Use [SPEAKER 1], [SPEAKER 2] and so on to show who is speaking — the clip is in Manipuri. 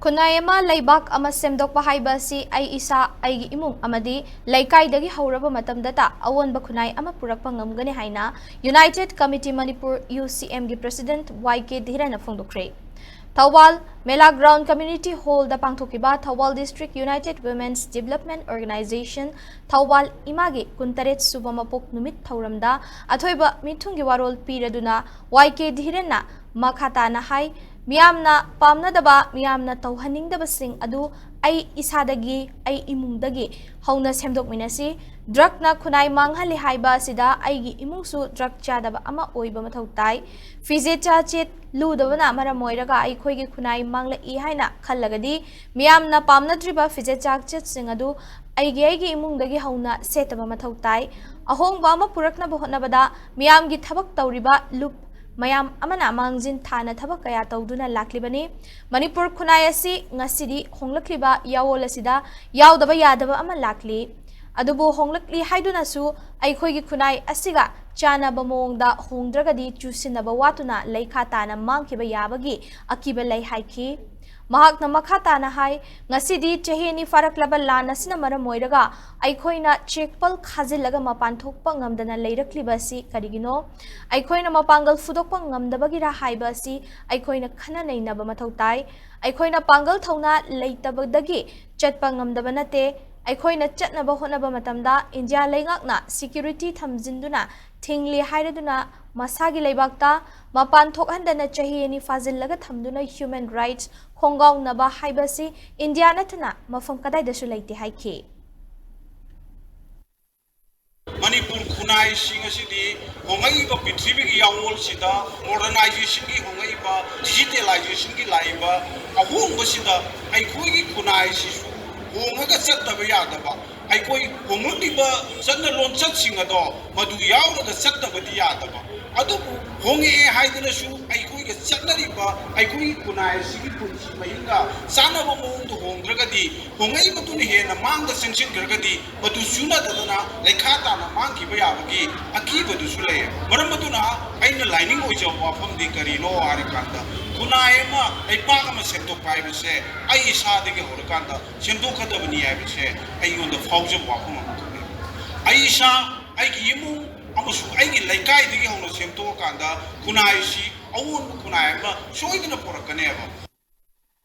[SPEAKER 1] Kunayama laibak ama semdokpa haiba si ai isa aigi imung amadi laikai hauraba matamdata awonba kunai ama purakpa ngamgani haina United Committee Manipur UCM gi President YK Dhirana phongdokre. Thawal Mela Ground Community Hall da pangthokiba Thawal District United Women's Development Organization Thawal Imagi kuntaret subamapok numit thauramda athoiba mithungi warol piraduna YK Dhirana makhata na hai Miyamna pamnadaba miyamna tauhaningdaba sing adu ai isadagi ai imungdagi hauna semdokminasi drug na khunai manghali haiba sida aigi imungsu drug chadaba ama oiba mathau tai fizeta chet ludabana mara moiraga ai khoigi khunai mangla I haina khallagadi miyamna pamnadriba fizeta chet sing adu aigi imungdagi hauna setaba mathau tai ahongba ama purakna bahotnabada miyamgi thabak tawriba loop Mayam amana mangjin thana thabak kaya tawduna laklibani Manipur khunai asi ngasidi honglakliba yawol asida yawdaba yadaba ama lakli adubu honglakli haiduna su aikhoigi khunai asiga chana bamongda hongdragadi chusinaba watuna leikha tana mangkiba yabagi akiba lei haiki mahakna makhata na hai ngasidi cheheni faraklaba lana sina mara moiraga aikhoina chekpal khajilaga mapan thokpa ngamdana leirakliba si karigino aikhoina mapangal fudokpa ngamdabagi ra haiba si aikhoina khana neinaba mathau tai aikhoina pangal thona leitabadagi chatpa ngamdaba nate aikhoina chatnaba honaba matamda India leingakna security thamjinduna thingli hairaduna masagi leibakta mapan thokhandana chahini fazillaga thamduna human rights khongawnaba haibasi India natana mafam kadai dasu leite haiki
[SPEAKER 2] Manipur khunai sing asidi hongai ba prithvi gi yawol sida modernization gi hongai ba digitalization gi laiba ahung ba sida ai khoi gi khunai sisu hongaga chattaba yadaba ai khoi hongli ba channa lon chat singado madu yawraga chattaba di yadaba adu hongi haidana su ai khoi gi chatnari ba ai khoi khunai sigi punchi mainga sana ba mong hongragadi hongai matu ni hena mangda sengsin gragadi madu suna dadana lekhata na mangki ba yabagi akiba du sule maram maduna aina lining oi jaw wafam di karino arikanda kunai ma ai paga ma semtok pai bse ai isa de ge horkanda semtok khadabani ai bse ai yonda fauja wafam ai isa ai gi yimu amusu ai gi laikai de ge hono semtok kanda kunai si awon kunai ma soidina porakane ba